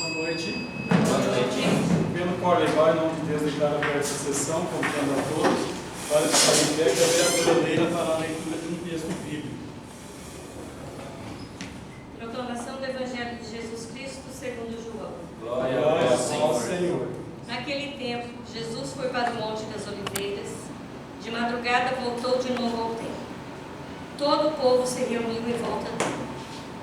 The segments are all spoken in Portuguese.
Boa noite. Boa noite. Pelo qual levar, em nome de Deus, declaro aberta essa sessão, convidando a todos para ficar em pé, que a vereadora Leila fará a leitura de um texto bíblico. Proclamação do Evangelho de Jesus Cristo segundo João. Glória ao Senhor. Naquele tempo, Jesus foi para o Monte das Oliveiras. De madrugada voltou de novo ao templo. Todo o povo se reuniu em volta dele.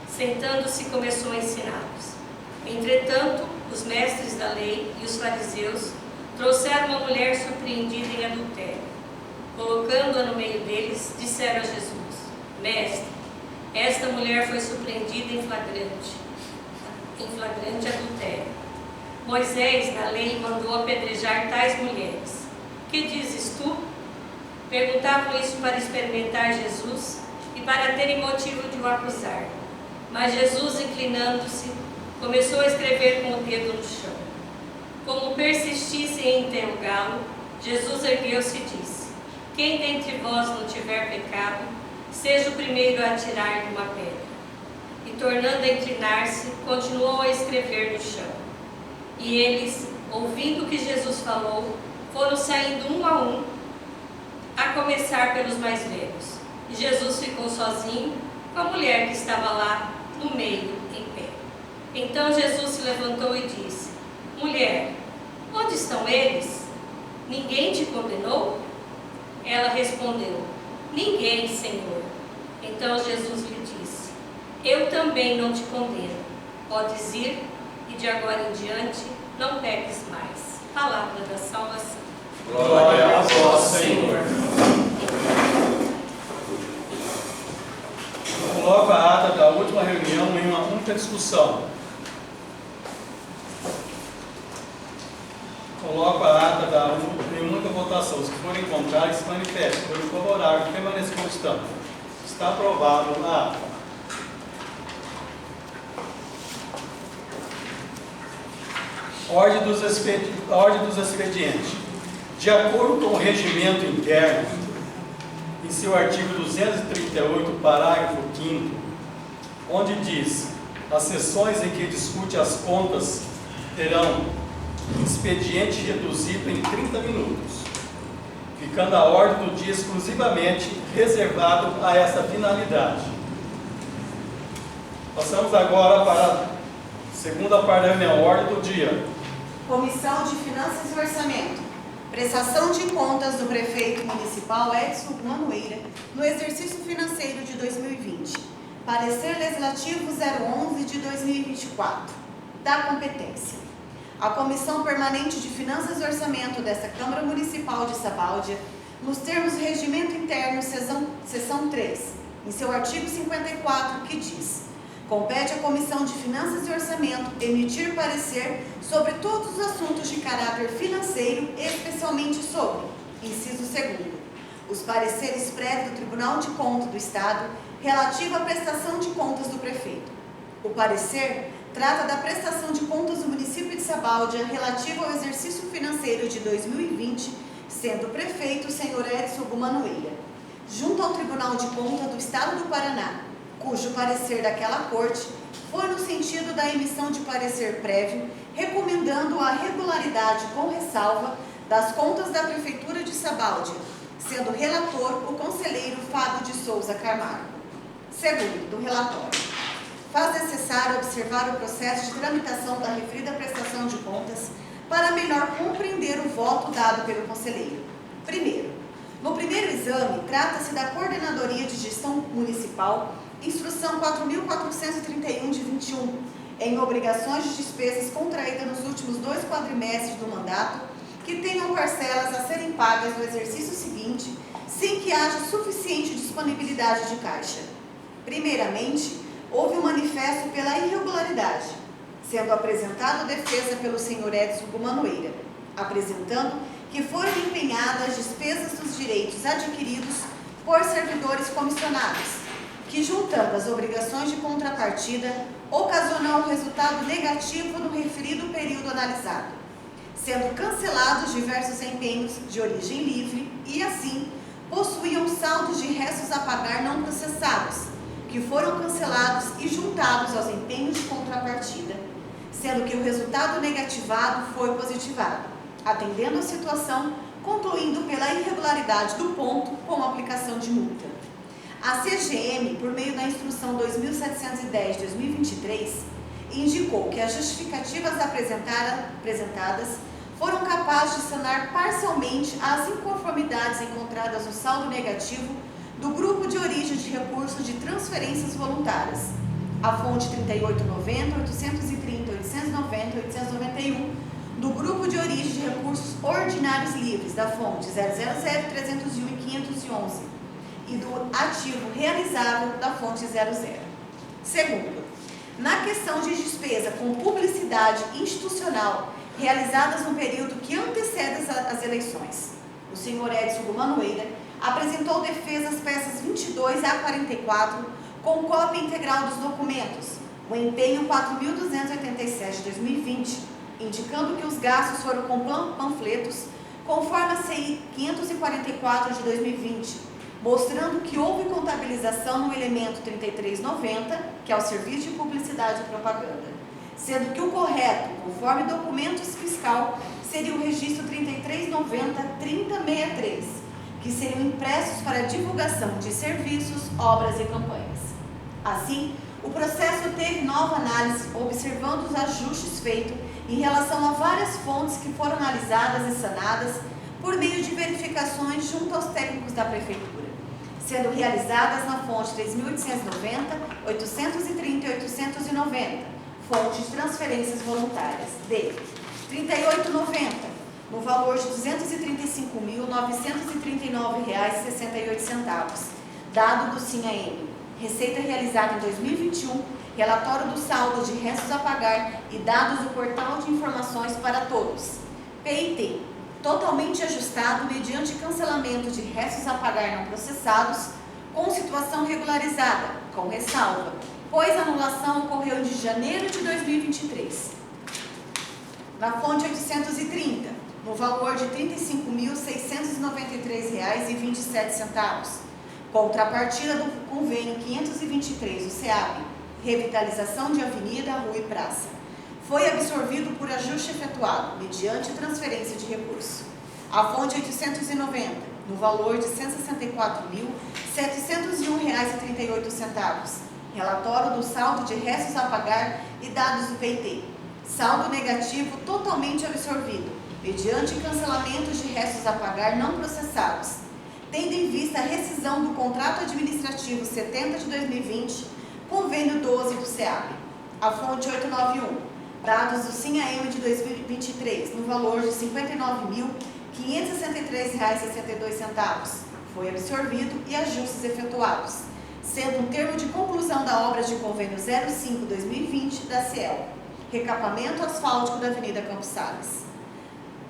Sentando-se, começou a ensiná-los. Entretanto, os mestres da lei e os fariseus trouxeram uma mulher surpreendida em adultério. Colocando-a no meio deles, disseram a Jesus: Mestre, esta mulher foi surpreendida em flagrante adultério. Moisés, na lei, mandou apedrejar tais mulheres. Que dizes tu? Perguntavam isso para experimentar Jesus e para terem motivo de o acusar. Mas Jesus, inclinando-se, começou a escrever com o dedo no chão. Como persistissem em interrogá-lo, Jesus ergueu-se e disse: Quem dentre vós não tiver pecado, seja o primeiro a atirar de uma pedra. E tornando a inclinar-se, continuou a escrever no chão. E eles, ouvindo o que Jesus falou, foram saindo um a um, a começar pelos mais velhos. E Jesus ficou sozinho com a mulher que estava lá no meio, em pé. Então Jesus se levantou e disse: Mulher, onde estão eles? Ninguém te condenou? Ela respondeu: Ninguém, Senhor. Então Jesus lhe disse: Eu também não te condeno. Podes ir e de agora em diante não peques mais. Palavra da salvação. Glória a vós, Senhor. Coloco a ata da última reunião em uma única discussão. Coloco a ata em uma única votação. Os que forem contrários, se manifestem. Se forem favoráveis, permaneçam como estão. Está aprovado a ata. Ordem dos expedientes. De acordo com o regimento interno, em seu artigo 238, parágrafo 5º, onde diz: as sessões em que discute as contas terão expediente reduzido em 30 minutos, ficando a ordem do dia exclusivamente reservado a essa finalidade. Passamos agora para a segunda parte da reunião, ordem do dia. Comissão de Finanças e Orçamento. Prestação de contas do prefeito municipal Edson Manoeira no exercício financeiro de 2020. Parecer legislativo 011 de 2024. Da competência. A Comissão Permanente de Finanças e Orçamento desta Câmara Municipal de Sabáudia, nos termos do Regimento Interno, seção 3, em seu artigo 54, que diz: compete à Comissão de Finanças e Orçamento emitir parecer sobre todos os assuntos de caráter financeiro, especialmente sobre, inciso 2º, os pareceres prévios do Tribunal de Contas do Estado relativo à prestação de contas do prefeito. O parecer trata da prestação de contas do município de Sabáudia relativo ao exercício financeiro de 2020, sendo o prefeito o senhor Edson Manoeira, junto ao Tribunal de Contas do Estado do Paraná, cujo parecer daquela corte foi no sentido da emissão de parecer prévio, recomendando a regularidade com ressalva das contas da Prefeitura de Sabáudia, sendo relator o conselheiro Fábio de Souza Camargo. Segundo, do relatório, faz necessário observar o processo de tramitação da referida prestação de contas para melhor compreender o voto dado pelo conselheiro. Primeiro, no primeiro exame, trata-se da Coordenadoria de Gestão Municipal, Instrução 4.431 de 21, em obrigações de despesas contraídas nos últimos 2 quadrimestres do mandato, que tenham parcelas a serem pagas no exercício seguinte, sem que haja suficiente disponibilidade de caixa. Primeiramente, houve um manifesto pela irregularidade, sendo apresentado defesa pelo senhor Edson Manoeira, apresentando que foram empenhadas despesas dos direitos adquiridos por servidores comissionados, que, juntando as obrigações de contrapartida, ocasionou um resultado negativo no referido período analisado, sendo cancelados diversos empenhos de origem livre e, assim, possuíam saldos de restos a pagar não processados, que foram cancelados e juntados aos empenhos de contrapartida, sendo que o resultado negativado foi positivado, atendendo a situação, concluindo pela irregularidade do ponto com aplicação de multa. A CGM, por meio da Instrução 2710/2023, indicou que as justificativas apresentadas foram capazes de sanar parcialmente as inconformidades encontradas no saldo negativo do grupo de origem de recursos de transferências voluntárias, a fonte 3890, 830, 890 e 891, do grupo de origem de recursos ordinários livres, da fonte 000, 301 e 511, e do ativo realizável, da fonte 00. Segundo, na questão de despesa com publicidade institucional realizadas no período que antecede as eleições, o senhor Edson Gumanoeira apresentou defesa às peças 22 a 44 com cópia integral dos documentos, o empenho 4.287 de 2020, indicando que os gastos foram com panfletos, conforme a CI 544 de 2020, mostrando que houve contabilização no elemento 3390, que é o Serviço de Publicidade e Propaganda, sendo que o correto, conforme documentos fiscal, seria o registro 3390-3063, que seriam impressos para divulgação de serviços, obras e campanhas. Assim, o processo teve nova análise, observando os ajustes feitos em relação a várias fontes que foram analisadas e sanadas por meio de verificações junto aos técnicos da Prefeitura, sendo realizadas na fonte 3.890, 830 e 890, fonte de transferências voluntárias, de 38,90, no valor de R$ 235.939,68, dado do SIM-AM, receita realizada em 2021, relatório do saldo de restos a pagar e dados do portal de informações para todos, PIT, totalmente ajustado mediante cancelamento de restos a pagar não processados, com situação regularizada, com ressalva, pois a anulação ocorreu de janeiro de 2023. Na fonte 830, no valor de R$ 35.693,27, contrapartida do convênio 523 do SEAB, revitalização de avenida, rua e praça, foi absorvido por ajuste efetuado, mediante transferência de recurso. A fonte 890, no valor de R$ 164.701,38, relatório do saldo de restos a pagar e dados do PIT, saldo negativo totalmente absorvido, mediante cancelamento de restos a pagar não processados, tendo em vista a rescisão do contrato administrativo 70 de 2020, convênio 12 do SEAB. A fonte 891, dados do SIM-AM de 2023, no valor de R$ 59.563,62, foi absorvido e ajustes efetuados, sendo um termo de conclusão da obra de convênio 05/2020 da CIEL, recapamento asfáltico da Avenida Campos Sales.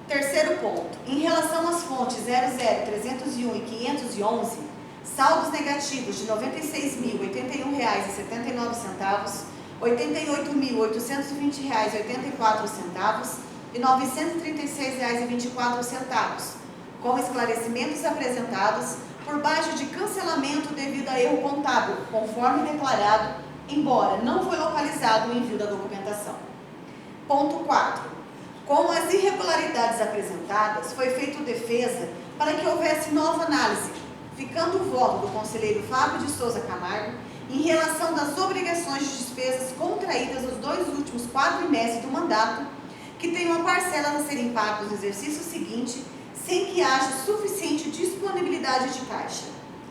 Terceiro ponto, em relação às fontes 00, 301 e 511, saldos negativos de R$ 96.081,79, R$ 88.820,84 e R$ 936,24, com esclarecimentos apresentados por baixo de cancelamento devido a erro contábil, conforme declarado, embora não foi localizado o envio da documentação. Ponto 4. Com as irregularidades apresentadas, foi feita defesa para que houvesse nova análise, ficando o voto do conselheiro Fábio de Souza Camargo em relação das obrigações de despesas contraídas nos 2 últimos quadrimestres do mandato, que tem uma parcela a serem pagas no exercício seguinte, sem que haja suficiente disponibilidade de caixa.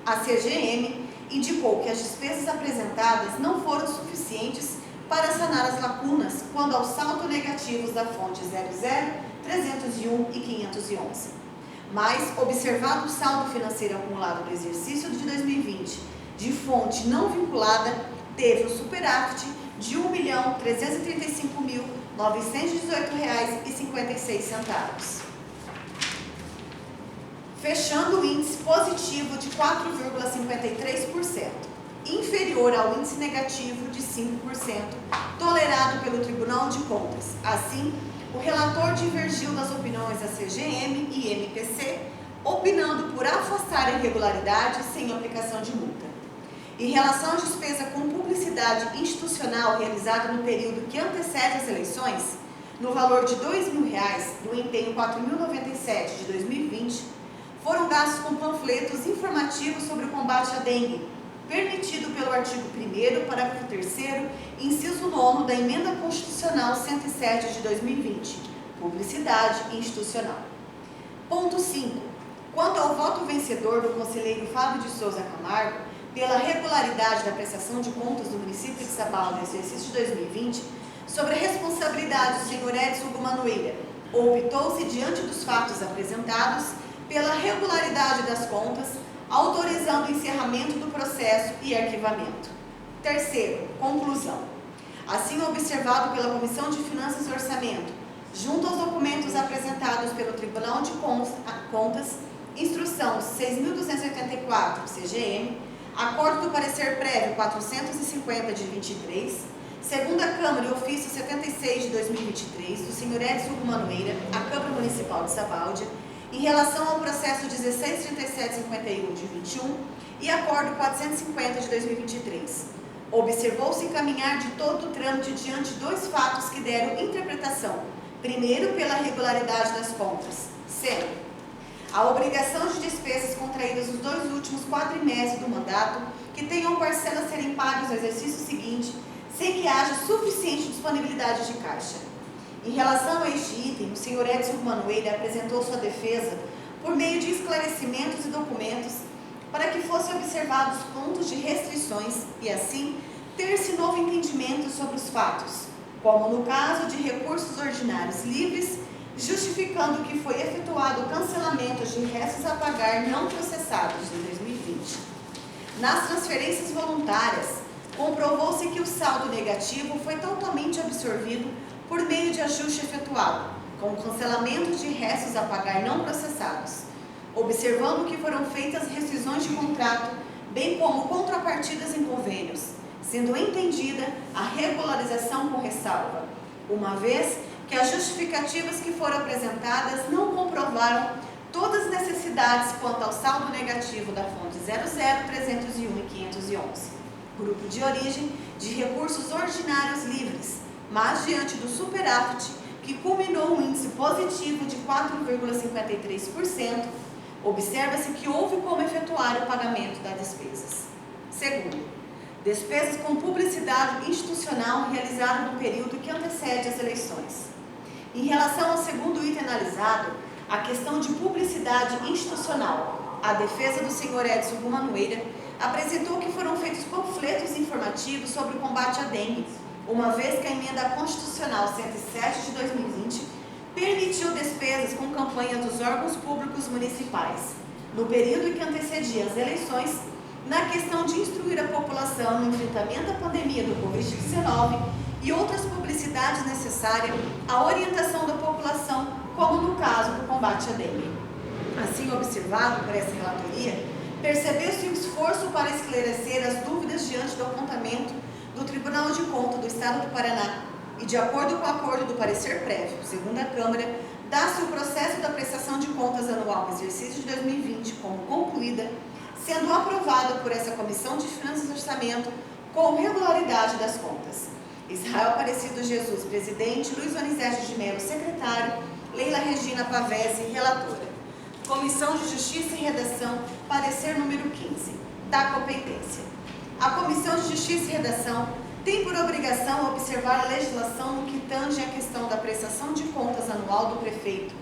A CGM indicou que as despesas apresentadas não foram suficientes para sanar as lacunas quando ao saldo negativos da fonte 00, 301 e 511. Mas, observado o saldo financeiro acumulado no exercício de 2020 de fonte não vinculada, teve um superávit de R$ 1.335.918,56. Fechando o índice positivo de 4,53%, inferior ao índice negativo de 5%, tolerado pelo Tribunal de Contas. Assim, o relator divergiu das opiniões da CGM e MPC, opinando por afastar a irregularidade sem aplicação de multa. Em relação à despesa com publicidade institucional realizada no período que antecede as eleições, no valor de R$ 2.000 do empenho 4.097 de 2020, foram gastos com panfletos informativos sobre o combate à dengue, permitido pelo artigo 1º, parágrafo 3º, inciso 9 da Emenda Constitucional 107 de 2020, publicidade institucional. Ponto 5. Quanto ao voto vencedor do conselheiro Fábio de Souza Camargo, pela regularidade da prestação de contas do município de Sabal no exercício de 2020, sobre a responsabilidade do senhor Edson Hugo Manoeira, optou-se, diante dos fatos apresentados, pela regularidade das contas, autorizando o encerramento do processo e arquivamento. Terceiro, conclusão. Assim observado pela Comissão de Finanças e Orçamento, junto aos documentos apresentados pelo Tribunal de Contas, Instrução 6.284, CGM, Acordo do Parecer Prévio 450 de 23, Segunda Câmara e Ofício 76 de 2023, do senhor Edson Hugo Manoeira, à Câmara Municipal de Sabáudia, em relação ao processo 163751 de 21 e Acordo 450 de 2023. Observou-se encaminhar de todo o trâmite diante dois fatos que deram interpretação. Primeiro, pela regularidade das contas, sendo a obrigação de despesas contraídas nos 2 últimos quadrimestres do mandato, que tenham parcelas a serem pagas no exercício seguinte, sem que haja suficiente disponibilidade de caixa. Em relação a este item, o senhor Edson Manoeira apresentou sua defesa por meio de esclarecimentos e documentos para que fossem observados pontos de restrições e, assim, ter-se novo entendimento sobre os fatos, como no caso de recursos ordinários livres, justificando que foi efetuado o cancelamento de restos a pagar não processados em 2020. Nas transferências voluntárias, comprovou-se que o saldo negativo foi totalmente absorvido por meio de ajuste efetuado, com cancelamento de restos a pagar não processados, observando que foram feitas rescisões de contrato, bem como contrapartidas em convênios, sendo entendida a regularização com ressalva, uma vez que as justificativas que foram apresentadas não comprovaram todas as necessidades quanto ao saldo negativo da fonte 00301 e 511, grupo de origem de recursos ordinários livres, mas diante do superávit, que culminou um índice positivo de 4,53%, observa-se que houve como efetuar o pagamento das despesas. Segundo, despesas com publicidade institucional realizada no período que antecede as eleições. Em relação ao segundo item analisado, a questão de publicidade institucional, a defesa do senhor Edson Hugo Manoeira apresentou que foram feitos panfletos informativos sobre o combate à dengue, uma vez que a Emenda Constitucional 107 de 2020 permitiu despesas com campanha dos órgãos públicos municipais, no período que antecedia as eleições, na questão de instruir a população no enfrentamento à pandemia do Covid-19 e outras publicidades necessárias à orientação da população, como no caso do combate à dengue. Assim observado por essa relatoria, percebeu-se o esforço para esclarecer as dúvidas diante do apontamento do Tribunal de Contas do Estado do Paraná e, de acordo com o acordo do parecer prévio, segundo a Câmara, dá-se o processo da prestação de contas anual do exercício de 2020 como concluída, sendo aprovado por essa Comissão de Finanças e Orçamento com regularidade das contas. Israel Aparecido Jesus, presidente, Luiz Onizete de Mello, secretário, Leila Regina Pavese, relatora. Comissão de Justiça e Redação, parecer número 15, da competência. A Comissão de Justiça e Redação tem por obrigação observar a legislação no que tange a questão da prestação de contas anual do prefeito.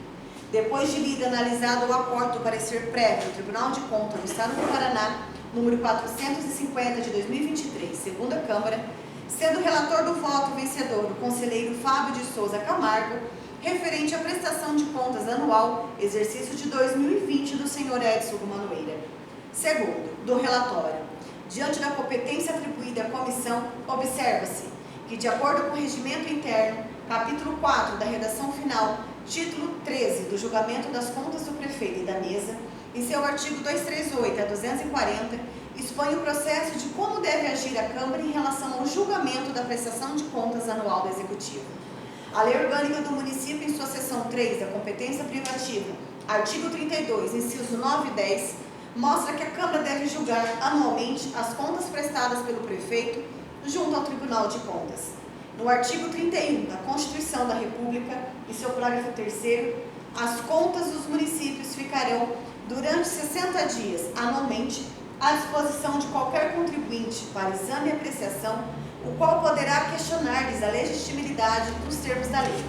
Depois de lido e analisado o acordo do parecer prévio do Tribunal de Contas do Estado do Paraná, número 450 de 2023, segunda Câmara, sendo relator do voto vencedor o conselheiro Fábio de Souza Camargo, referente à prestação de contas anual, exercício de 2020 do senhor Edson Hugo Manoeira. Segundo, do relatório, diante da competência atribuída à comissão, observa-se que, de acordo com o regimento interno, capítulo 4 da redação final, título 13 do julgamento das contas do prefeito e da mesa, em seu artigo 238 a 240, expõe o processo de como deve agir a Câmara em relação ao julgamento da prestação de contas anual do Executivo. A Lei Orgânica do Município, em sua seção 3 da competência privativa, artigo 32, inciso 9 e 10, mostra que a Câmara deve julgar anualmente as contas prestadas pelo prefeito junto ao Tribunal de Contas. No artigo 31 da Constituição da República, em seu parágrafo 3º, as contas dos municípios ficarão, durante 60 dias, anualmente, à disposição de qualquer contribuinte para exame e apreciação, o qual poderá questionar-lhes a legitimidade dos termos da lei.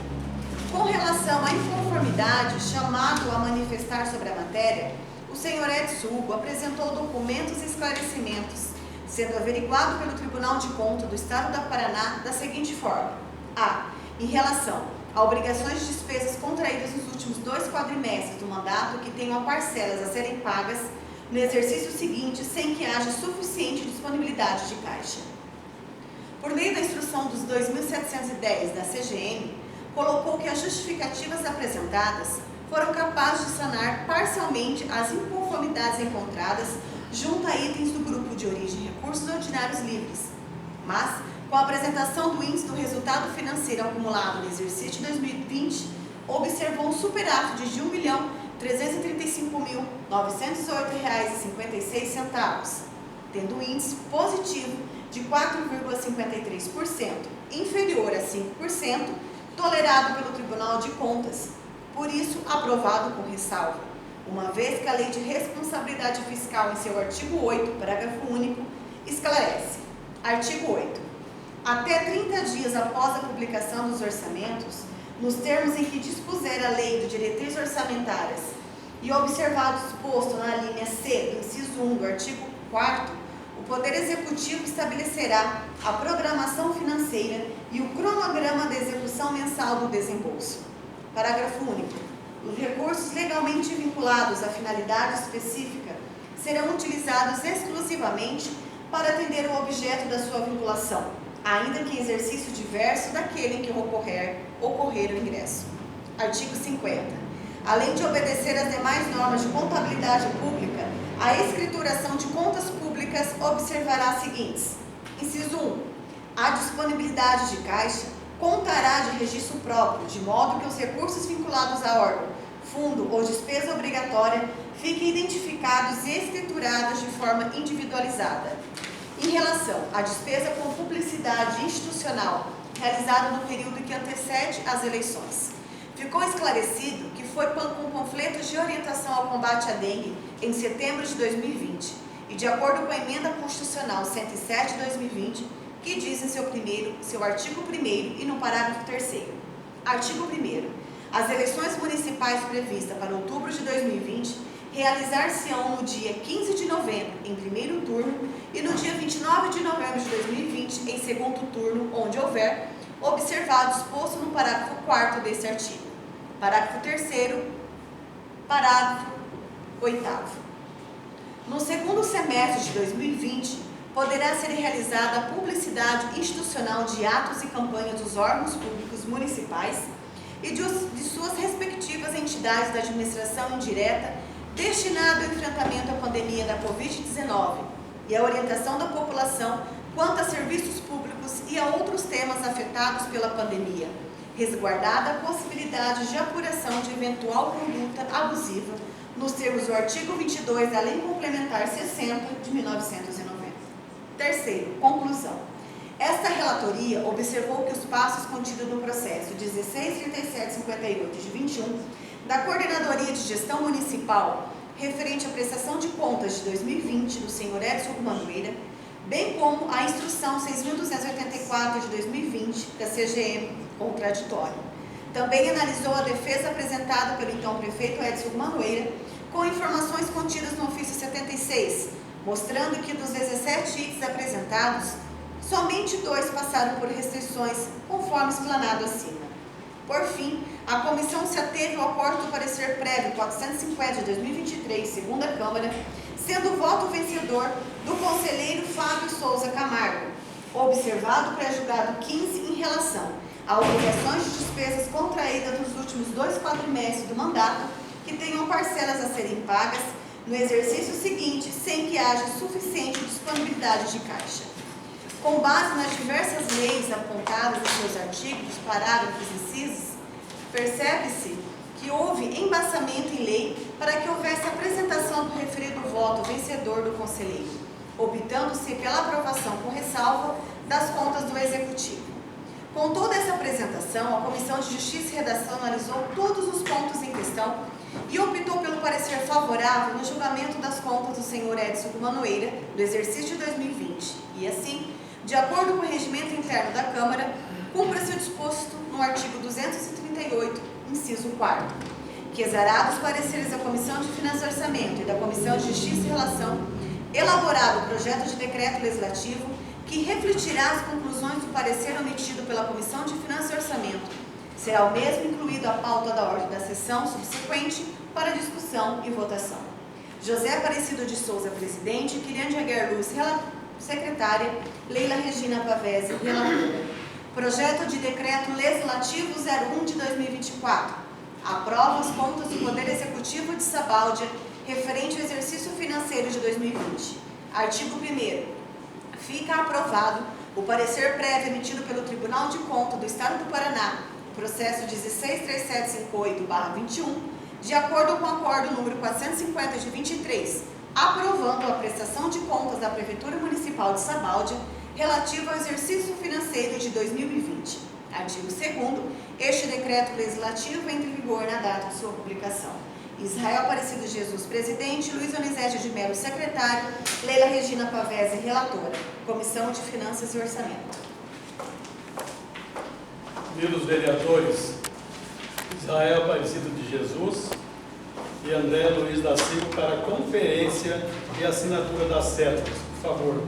Com relação à inconformidade, chamado a manifestar sobre a matéria, o senhor Edson Hugo apresentou documentos e esclarecimentos, sendo averiguado pelo Tribunal de Contas do Estado do Paraná da seguinte forma: a. Em relação a obrigações de despesas contraídas nos últimos 2 quadrimestres do mandato que tenham parcelas a serem pagas no exercício seguinte sem que haja suficiente disponibilidade de caixa. Por meio da instrução dos 2.710 da CGM, colocou que as justificativas apresentadas foram capazes de sanar parcialmente as inconformidades encontradas junto a itens do grupo de origem recursos ordinários livres, mas, com a apresentação do índice do resultado financeiro acumulado no exercício de 2020, observou um superávit de R$ 1.335.908,56, tendo um índice positivo de 4,53%, inferior a 5%, tolerado pelo Tribunal de Contas, por isso aprovado com ressalva, uma vez que a Lei de Responsabilidade Fiscal, em seu artigo 8, parágrafo único, esclarece. Artigo 8. Até 30 dias após a publicação dos orçamentos, nos termos em que dispuser a Lei de Diretrizes Orçamentárias e observado o disposto na linha C do inciso 1 do artigo 4º, o Poder Executivo estabelecerá a programação financeira e o cronograma da execução mensal do desembolso. Parágrafo único. Os recursos legalmente vinculados à finalidade específica serão utilizados exclusivamente para atender o objeto da sua vinculação, ainda que em exercício diverso daquele em que ocorrer o ingresso. Artigo 50. Além de obedecer às demais normas de contabilidade pública, a escrituração de contas públicas observará as seguintes. Inciso 1. A disponibilidade de caixa contará de registro próprio, de modo que os recursos vinculados a órgão, fundo ou despesa obrigatória fiquem identificados e escriturados de forma individualizada. Em relação à despesa com publicidade institucional realizada no período que antecede as eleições, ficou esclarecido que foi com panfletos de orientação ao combate à dengue em setembro de 2020 e de acordo com a Emenda Constitucional 107 de 2020, que diz em seu artigo 1º e no parágrafo 3º. Artigo 1º. As eleições municipais previstas para outubro de 2020 realizar-se-ão no dia 15 de novembro, em primeiro turno, e no dia 29 de novembro de 2020, em segundo turno, onde houver, observado o disposto no parágrafo 4º deste artigo. Parágrafo 3º, parágrafo 8º. No segundo semestre de 2020, poderá ser realizada a publicidade institucional de atos e campanhas dos órgãos públicos municipais e de suas respectivas entidades da administração indireta destinado ao enfrentamento à pandemia da Covid-19 e à orientação da população quanto a serviços públicos e a outros temas afetados pela pandemia, resguardada a possibilidade de apuração de eventual conduta abusiva nos termos do artigo 22 da Lei Complementar 60 de 1990. Terceiro, conclusão. Esta relatoria observou que os passos contidos no processo 163758 de 21 da Coordenadoria de Gestão Municipal referente à prestação de contas de 2020 do senhor Edson Manoeira, bem como a Instrução 6.284 de 2020 da CGM, contraditório. Também analisou a defesa apresentada pelo então prefeito Edson Manoeira com informações contidas no ofício 76, mostrando que dos 17 itens apresentados, somente 2 passaram por restrições, conforme explanado acima. Por fim, a comissão se ateve ao acordo do parecer prévio 450 de 2023, segunda Câmara, sendo o voto vencedor do conselheiro Fábio Souza Camargo, observado o pré-julgado 15 em relação a obrigações de despesas contraídas nos últimos 2 quadrimestres do mandato que tenham parcelas a serem pagas no exercício seguinte, sem que haja suficiente disponibilidade de caixa. Com base nas diversas leis apontadas em seus artigos, parágrafos e incisos, percebe-se que houve embasamento em lei para que houvesse apresentação do referido voto vencedor do conselheiro, optando-se pela aprovação com ressalva das contas do Executivo. Com toda essa apresentação, a Comissão de Justiça e Redação analisou todos os pontos em questão e optou pelo parecer favorável no julgamento das contas do senhor Edson Manoeira, do exercício de 2020. E assim, de acordo com o regimento interno da Câmara, cumpra-se o disposto no artigo 238, inciso 4º, que exarados os pareceres da Comissão de Finanças e Orçamento e da Comissão de Justiça e Relação, elaborado o projeto de decreto legislativo que refletirá as conclusões do parecer omitido pela Comissão de Finanças e Orçamento, será o mesmo incluído à pauta da ordem da sessão subsequente para discussão e votação. José Aparecido de Souza, presidente, Quiliane de Aguiar Luz, secretária, Leila Regina Pavese, relatora. Projeto de decreto legislativo 01 de 2024. Aprova as contas do Poder Executivo de Sabáudia referente ao exercício financeiro de 2020. Artigo 1º. Fica aprovado o parecer prévio emitido pelo Tribunal de Contas do Estado do Paraná, processo 163758/21, de acordo com o acordo número 450 de 23, aprovando a prestação de contas da Prefeitura Municipal de Sabáudia relativo ao exercício financeiro de 2020. Artigo 2º. Este decreto legislativo entra em vigor na data de sua publicação. Israel Aparecido Jesus, presidente, Luiz Onizete de Mello, secretário, Leila Regina Pavese, relatora. Comissão de Finanças e Orçamento. Pelos vereadores Israel Aparecido de Jesus e André Luiz da Silva para a conferência e assinatura das cédulas. Por favor.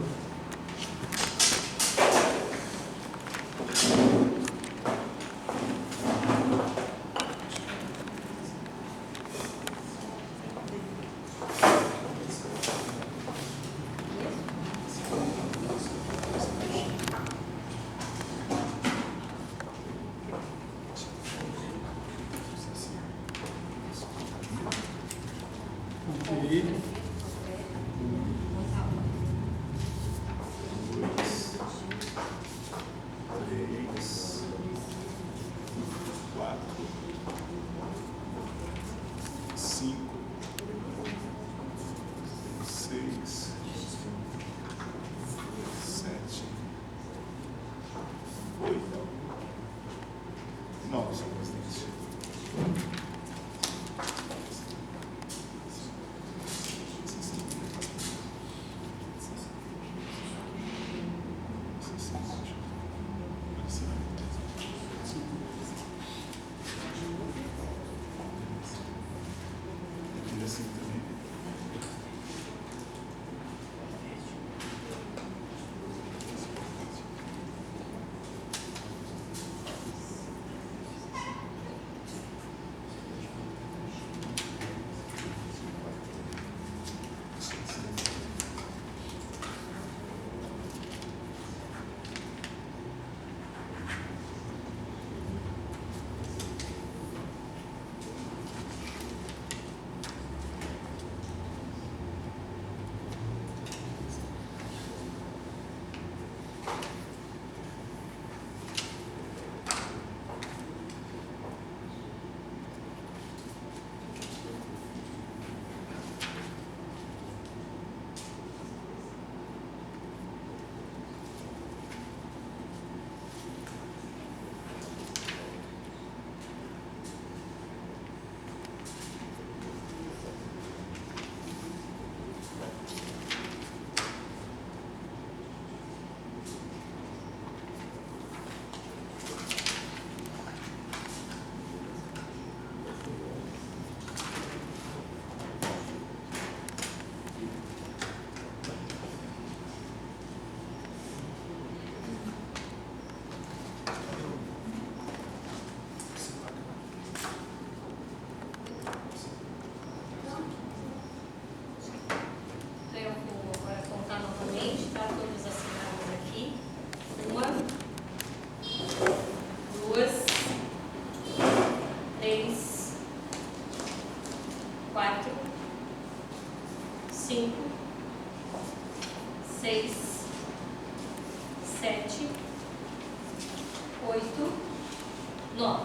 Então,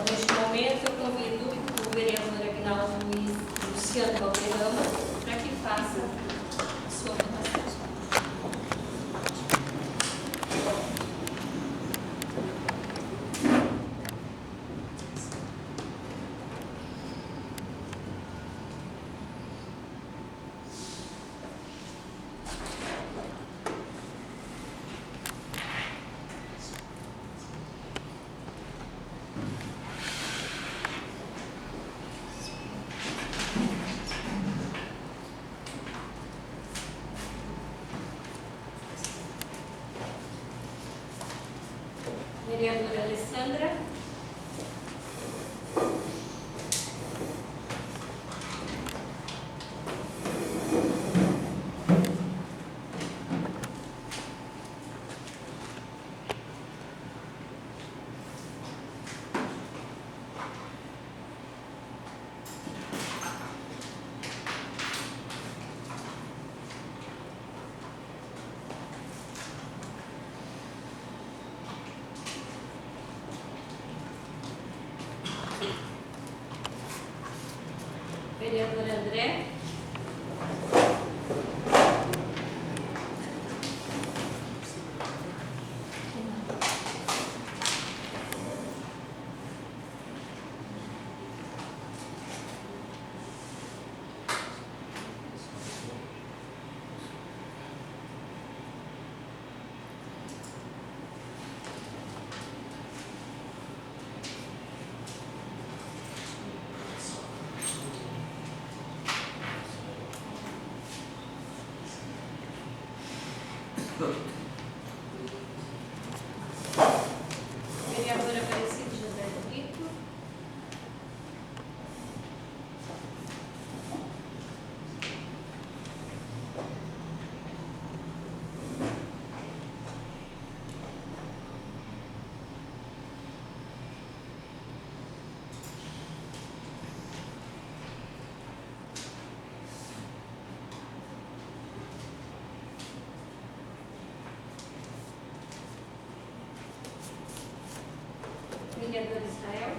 neste momento, eu convido Luciano Valderrama, para que faça a sua votação. Vereadora Alessandra. Vereador André. Vereadora Aparecida José do Rito. Vereador Israel.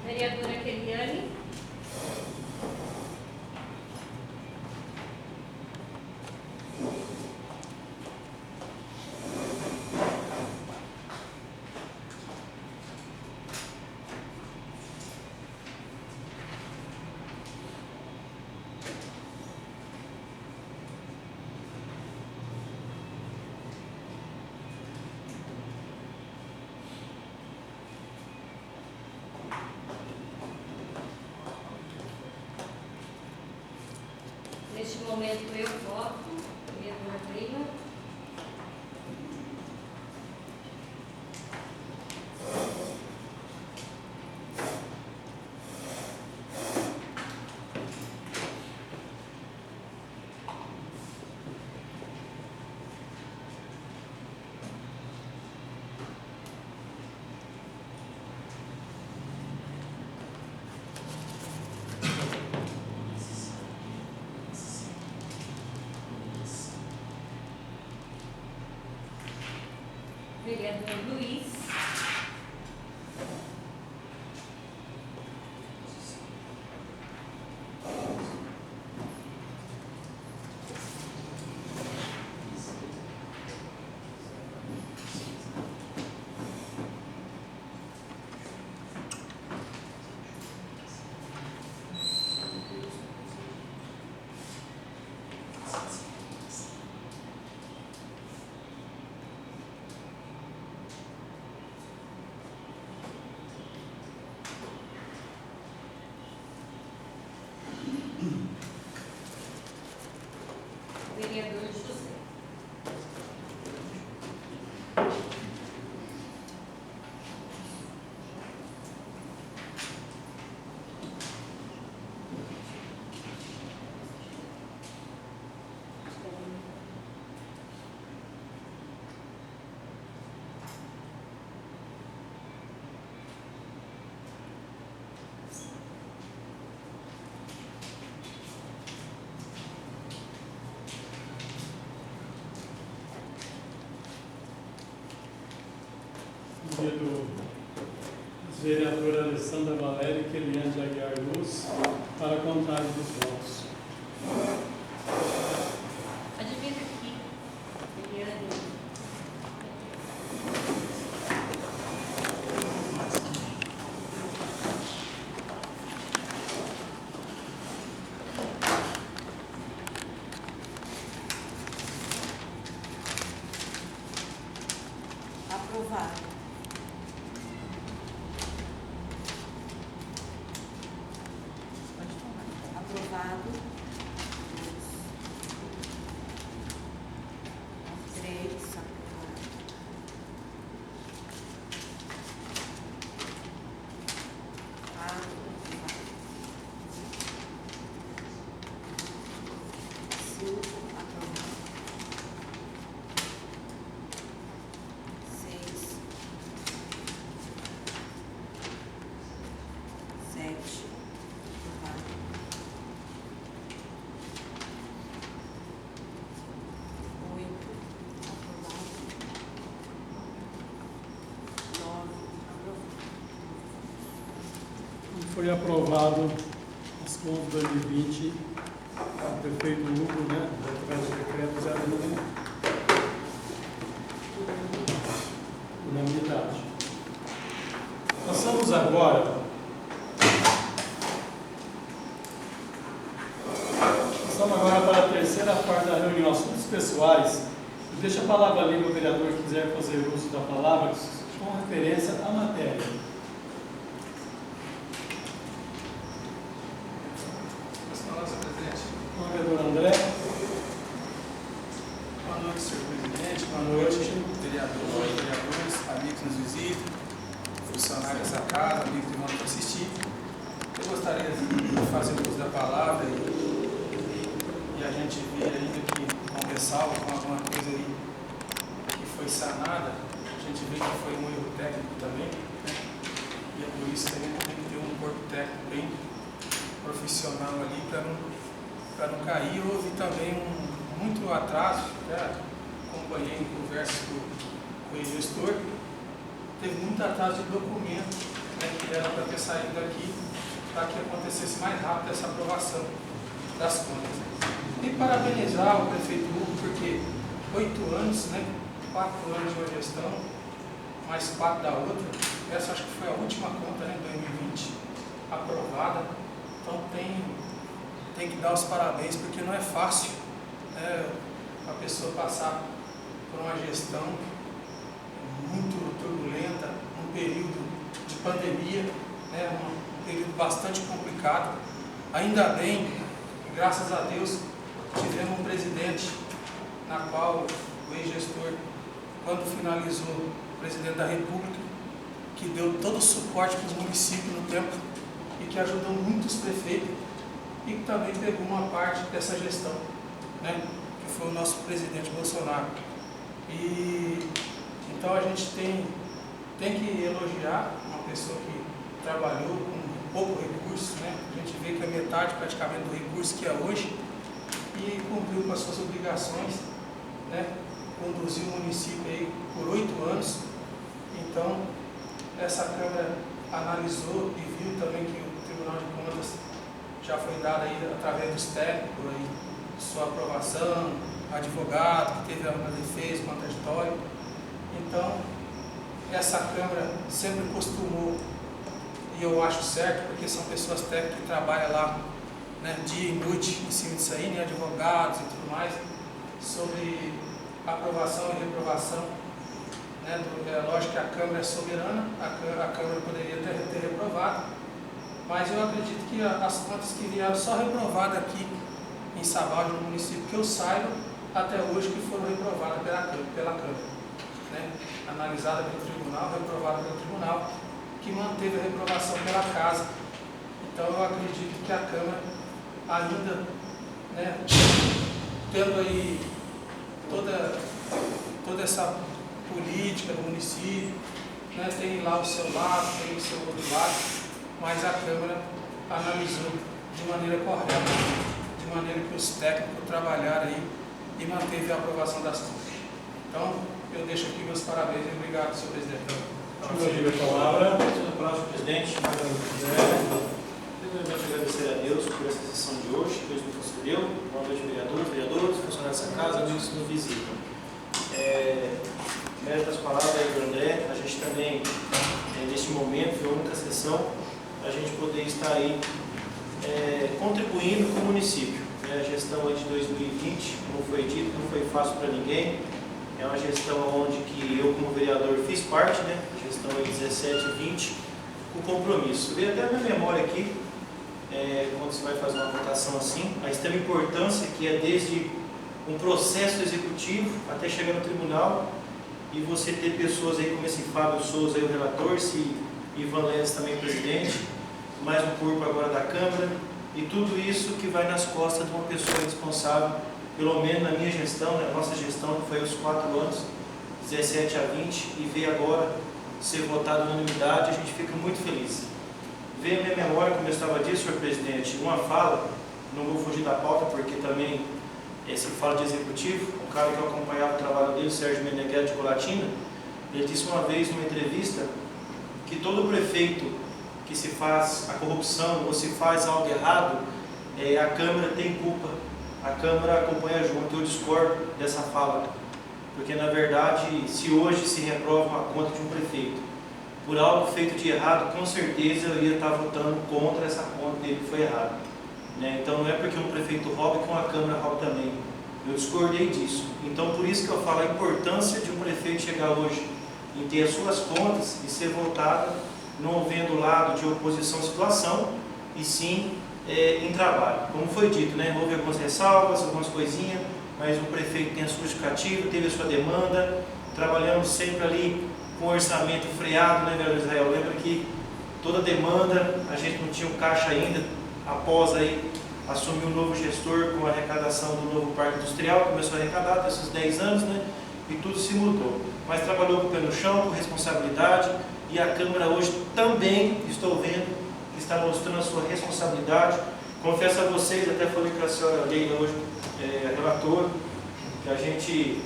Vereadora Keliane. Neste momento eu voto, vereadora Leila. Vereador Luiz. Convido a vereadora Alessandra Valéria e Keliane de Aguiar Luz para a contagem dos votos. Pode vir aqui, Eliane. Aprovado. Pode tomar. Aprovado. 3, aprovado. 4, aprovado. 5, aprovado. 6, 7, aprovado. 8, aprovado. 9, aprovado. Foi aprovado as contas de 2020, o prefeito Hugo, né, através do decreto 01, unanimidade. Passamos agora para a terceira parte da reunião, assuntos pessoais. Deixa a palavra ali para o vereador que quiser fazer uso da palavra com referência à matéria. Vereador André. Boa noite, senhor presidente. Boa noite. Vereadores, amigos nos visitam, funcionários da casa, amigos que vão nos assistir. Eu gostaria de fazer uso da palavra e a gente ver ainda que com ressalva, com alguma coisa aí que foi sanada, a gente vê que foi um erro técnico também, né? E é por isso que a gente tem que ter um corpo técnico bem profissional ali para não cair. Houve também muito atraso, acompanhei em conversa com o gestor, teve muito atraso de documento, né, que era para ter saído daqui, para que acontecesse mais rápido essa aprovação das contas. E parabenizar o prefeito Hugo, porque 8 anos, né, 4 anos de uma gestão, mais 4 da outra, essa acho que foi a última conta, né, 2020, aprovada. Então tem que dar os parabéns, porque não é fácil, né, a pessoa passar por uma gestão muito turbulenta, um período de pandemia, né, um período bastante complicado. Ainda bem, graças a Deus, tivemos um presidente na qual o ex-gestor, quando finalizou, o presidente da República, que deu todo o suporte para os municípios no tempo e que ajudou muitos prefeitos e que também pegou uma parte dessa gestão, né, que foi o nosso presidente Bolsonaro. E então a gente tem que elogiar uma pessoa que trabalhou com pouco recurso, né? A gente vê que é metade praticamente do recurso que é hoje, e cumpriu com as suas obrigações, né? Conduziu o município aí por 8 anos. Então essa Câmara analisou e viu também que o Tribunal de Contas já foi dado aí através dos técnicos aí, sua aprovação, advogado que teve a defesa, contraditório. Então essa Câmara sempre costumou, e eu acho certo, porque são pessoas técnicas que trabalham lá, né, dia e noite em cima disso aí, né, advogados e tudo mais, sobre aprovação e reprovação, né, é lógico que a Câmara é soberana, a Câmara poderia ter reprovado, mas eu acredito que as contas que vieram só reprovadas aqui em Sabaldi, no município que eu saiba, até hoje, que foram reprovadas pela Câmara, né, analisada pelo Tribunal, reprovada pelo Tribunal, que manteve a reprovação pela Casa. Então eu acredito que a Câmara ainda, né, tendo aí toda essa política do município, né, tem lá o seu lado, tem o seu outro lado, mas a Câmara analisou de maneira correta, de maneira que os técnicos trabalharam aí e manteve a aprovação das contas. Então, eu deixo aqui meus parabéns e obrigado, senhor presidente. Senhor, a palavra. Senhor presidente, primeiramente agradecer a Deus por essa sessão de hoje, que Deus me concedeu. Boa noite, vereadores, funcionários dessa casa, amigos que nos visitam. Mérito das palavras aí do André, a gente também, neste momento, foi a única sessão, a gente poder estar aí contribuindo com o município. A gestão aí de 2020, como foi dito, não foi fácil para ninguém. É uma gestão onde que eu, como vereador, fiz parte, né? Gestão aí 17 e 20, com compromisso. Veio até a minha memória aqui, quando você vai fazer uma votação assim, a extrema importância que é desde um processo executivo até chegar no tribunal, e você ter pessoas aí como esse Fábio Souza, aí, o relator, esse Ivan Leles também presidente, mais um corpo agora da Câmara, e tudo isso que vai nas costas de uma pessoa responsável, pelo menos na minha gestão, na nossa gestão, que foi os 4 anos, 17 a 20, e veio agora ser votado na unanimidade, a gente fica muito feliz. Veio a minha memória, como eu estava dizendo, senhor presidente, uma fala, não vou fugir da pauta, porque também se fala de executivo, um cara que eu acompanhava o trabalho dele, Sérgio Meneghelli de Colatina, ele disse uma vez numa entrevista que todo prefeito que se faz a corrupção ou se faz algo errado, a Câmara tem culpa, a Câmara acompanha junto. Eu discordo dessa fala, porque na verdade, se hoje se reprova uma conta de um prefeito por algo feito de errado, com certeza eu ia estar votando contra essa conta dele que foi errada. Então não é porque um prefeito rouba que uma Câmara rouba também. Eu discordei disso. Então por isso que eu falo a importância de um prefeito chegar hoje em ter as suas contas e ser votado, não vendo o lado de oposição à situação, e sim em trabalho. Como foi dito, houve algumas ressalvas, algumas coisinhas, mas o prefeito tem a sua justificativa, teve a sua demanda, trabalhamos sempre ali com o orçamento freado, vereador Israel? Lembra que toda demanda, a gente não tinha um caixa ainda, após aí assumir um novo gestor com a arrecadação do novo parque industrial, começou a arrecadar, tem esses 10 anos, e tudo se mudou. Mas trabalhou com o pé no chão, com responsabilidade, e a Câmara hoje também, estou vendo, que está mostrando a sua responsabilidade. Confesso a vocês, até falei com a senhora Leila hoje, relatora, que a gente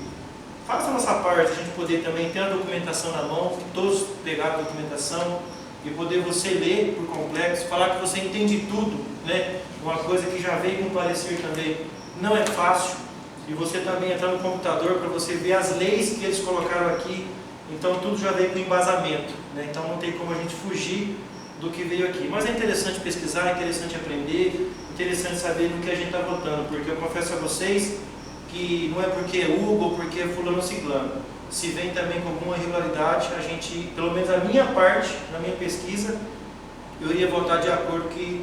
faça a nossa parte, a gente poder também ter a documentação na mão, que todos pegaram a documentação, e poder você ler por complexo, falar que você entende tudo, uma coisa que já veio com parecer também, não é fácil, e você também entrar no computador para você ver as leis que eles colocaram aqui, então tudo já veio com embasamento, então não tem como a gente fugir do que veio aqui. Mas é interessante pesquisar, é interessante aprender, interessante saber no que a gente está votando, porque eu confesso a vocês que não é porque é Hugo ou porque é fulano ou ciclano. Se vem também com alguma irregularidade, a gente, pelo menos a minha parte, na minha pesquisa, eu iria votar de acordo que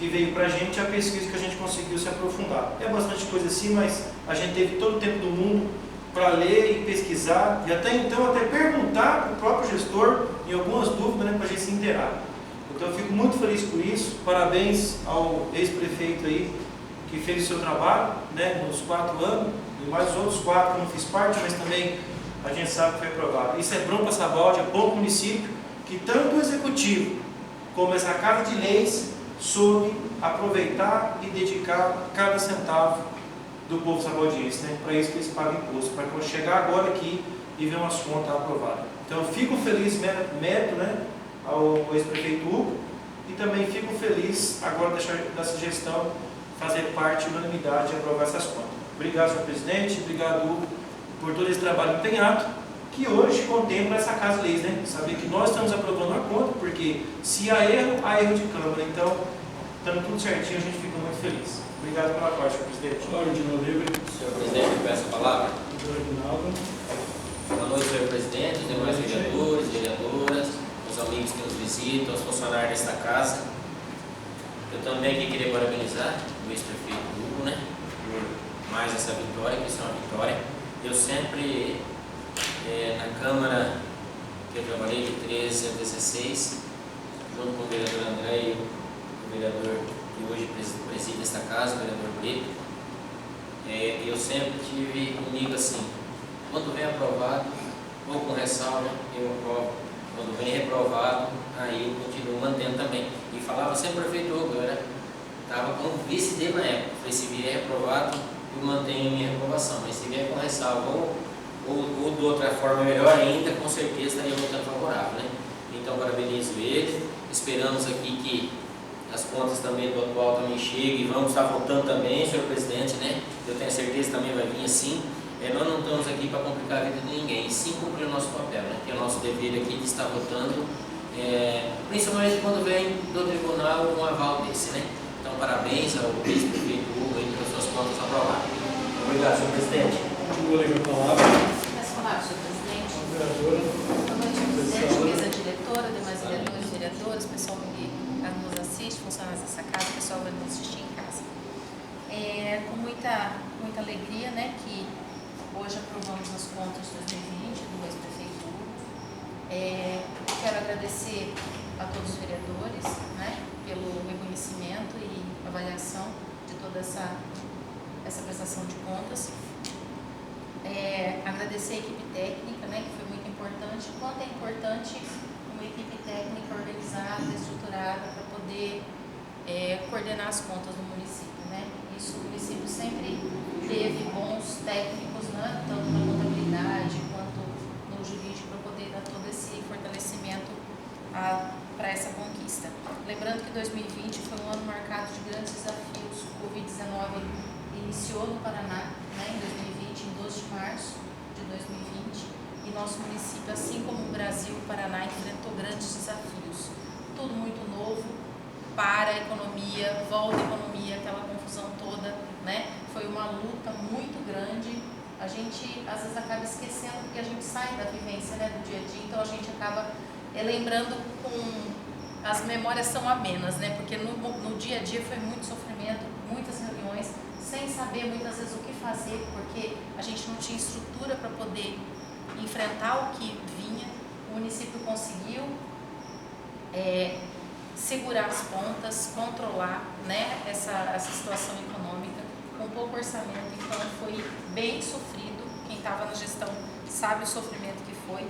veio para a gente, a pesquisa que a gente conseguiu se aprofundar. É bastante coisa assim, mas a gente teve todo o tempo do mundo para ler e pesquisar, e até então até perguntar para o próprio gestor em algumas dúvidas, para a gente se inteirar. Então eu fico muito feliz por isso, parabéns ao ex-prefeito aí, que fez o seu trabalho, nos 4 anos, e mais os outros 4 que eu não fiz parte, mas também a gente sabe que foi aprovado. Isso é bom para essa balde, é bom para o município, que tanto o executivo como essa Casa de Leis soube aproveitar e dedicar cada centavo do povo sabaldiense, para isso que eles pagam imposto, para quando chegar agora aqui e ver umas contas aprovadas. Então eu fico feliz, mérito, ao ex-prefeito Hugo, e também fico feliz agora dessa gestão fazer parte da unanimidade e aprovar essas contas. Obrigado, senhor presidente, obrigado, Hugo, por todo esse trabalho empenhado, que hoje contempla essa Casa de Leis, saber que nós estamos aprovando a conta, porque se há erro de Câmara. Então, estando tudo certinho, a gente fica muito feliz. Obrigado pela parte, senhor presidente. Ordem livre. Senhor presidente, eu peço a palavra. Boa noite, senhor presidente, os demais vereadores, vereadoras, os amigos que nos visitam, os funcionários desta casa. Eu também aqui queria parabenizar o ex-prefeito Hugo, por mais essa vitória, que isso é uma vitória. Eu sempre, na Câmara que eu trabalhei de 13 a 16, junto com o vereador André e o vereador que hoje preside esta casa, o vereador Brito, eu sempre tive comigo assim, quando vem aprovado, ou com ressalva, eu aprovo. Quando vem reprovado, aí eu continuo mantendo também. E falava sempre para o prefeito Hugo, eu estava como vice dele na época. Falei, se vier reprovado, eu mantenho a minha reprovação, mas se vier com ressalva ou ou de outra forma melhor ainda, com certeza estaria votando favorável, né? Então parabenizo ele, esperamos aqui que as contas também do atual também cheguem e vamos estar votando também, senhor presidente, né? Eu tenho certeza que também vai vir assim. Nós não estamos aqui para complicar a vida de ninguém, sim cumprir o nosso papel, né? Que é o nosso dever aqui de estar votando, principalmente quando vem do tribunal um aval desse, né? Então parabéns ao ex-prefeito Hugo aí pelas suas contas aprovadas. Obrigado, senhor presidente. Vou ler a palavra. Peço a palavra, senhor presidente. Vereadora. Boa noite, senhor presidente, mesa diretora, demais vereadores, vereadoras, pessoal que nos assiste, funcionários dessa casa, pessoal que vai nos assistir em casa. Com muita alegria, né, que hoje aprovamos as contas de 2020 do ex-prefeito Hugo. Quero agradecer a todos os vereadores, né, pelo reconhecimento e avaliação de toda essa prestação de contas. Agradecer a equipe técnica, né, que foi muito importante. Quanto é importante uma equipe técnica organizada, estruturada, para poder coordenar as contas do município, né? Isso o município sempre teve bons técnicos, né, tanto na contabilidade quanto no jurídico, para poder dar todo esse fortalecimento para essa conquista. Lembrando que 2020 foi um ano marcado de grandes desafios. O Covid-19 iniciou no Paraná, né, em 2020, em 12 de março de 2020, e nosso município, assim como o Brasil, o Paraná, enfrentou grandes desafios. Tudo muito novo, para a economia, volta à economia, aquela confusão toda, né? Foi uma luta muito grande. A gente, às vezes, acaba esquecendo, porque a gente sai da vivência, né, do dia a dia, então a gente acaba lembrando com... As memórias são amenas, né? Porque no dia a dia foi muito sofrimento, muitas reuniões, sem saber muitas vezes o que fazer, porque a gente não tinha estrutura para poder enfrentar o que vinha. O município conseguiu segurar as pontas, controlar, né, essa situação econômica com pouco orçamento, então foi bem sofrido. Quem estava na gestão sabe o sofrimento que foi.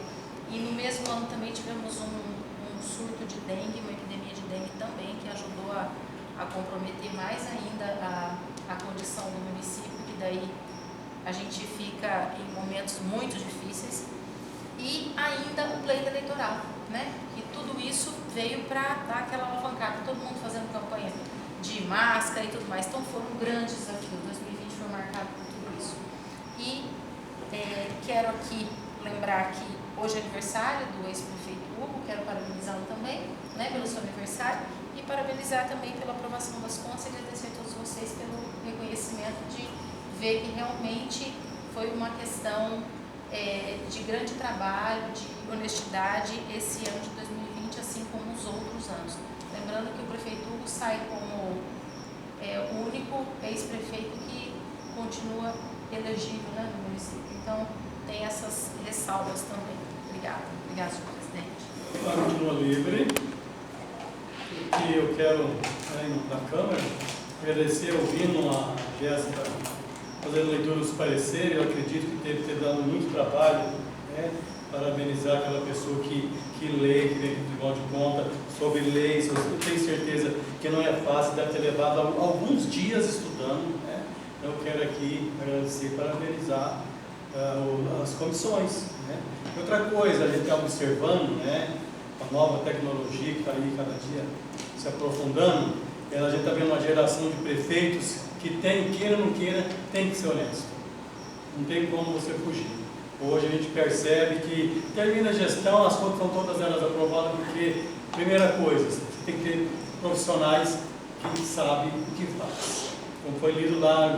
E no mesmo ano também tivemos um surto de dengue, uma epidemia de dengue também, que ajudou a comprometer mais ainda a condição do município, que daí a gente fica em momentos muito difíceis. E ainda o pleito eleitoral, né? E tudo isso veio para dar aquela alavancada, todo mundo fazendo campanha de máscara e tudo mais. Então foram grandes desafios. 2020 foi marcado por tudo isso. E quero aqui lembrar que hoje é aniversário do ex-prefeito Hugo, quero parabenizá-lo também, né, pelo seu aniversário, e parabenizar também pela aprovação das contas e agradecer a todos vocês pelo reconhecimento de ver que realmente foi uma questão de grande trabalho, de honestidade esse ano de 2020, assim como os outros anos. Lembrando que o prefeito Hugo sai como o único ex-prefeito que continua elegível, né, no município. Então, tem essas ressalvas também. Obrigada. Obrigada, senhor presidente. Ela continua livre. E eu quero, na Câmara, agradecer, ouvindo a Jéssica fazendo leitura dos pareceres. Eu acredito que teve que ter dado muito trabalho, né? Parabenizar aquela pessoa que lê, que vem aqui do Tribunal de Contas sobre leis. Eu tenho certeza que não é fácil, deve ter levado alguns dias estudando, né? Eu quero aqui agradecer e parabenizar as comissões, né? Outra coisa, a gente está observando, né, a nova tecnologia que está aí cada dia se aprofundando. A gente está vendo uma geração de prefeitos que queira ou não queira, tem que ser honesto. Não tem como você fugir. Hoje a gente percebe que termina a gestão, as contas são todas elas aprovadas, porque, primeira coisa, você tem que ter profissionais que sabem o que faz. Como foi lido lá,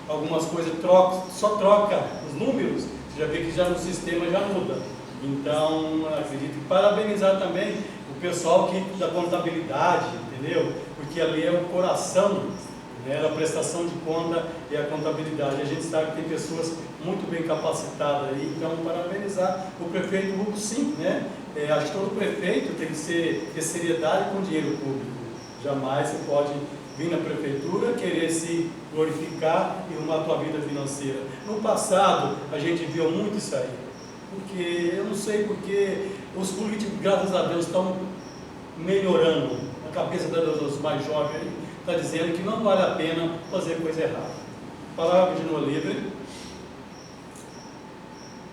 algumas coisas, só troca os números, você já vê que já no sistema já muda. Então, acredito que parabenizar também o pessoal da contabilidade, entendeu? Porque ali é o coração, né, da prestação de conta e a contabilidade. A gente sabe que tem pessoas muito bem capacitadas aí, então parabenizar o prefeito Hugo, sim, né? Acho que todo prefeito tem que ter seriedade com dinheiro público. Jamais você pode vir na prefeitura querer se glorificar e arrumar a tua vida financeira. No passado, a gente viu muito isso aí. Porque, eu não sei porque os políticos, graças a Deus, estão melhorando. A cabeça dos mais jovens está dizendo que não vale a pena fazer coisa errada. A palavra continua livre.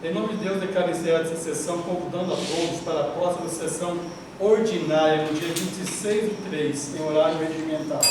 Em nome de Deus, declaro encerrada essa sessão, convidando a todos para a próxima sessão ordinária, no dia 26/3, em horário regimental.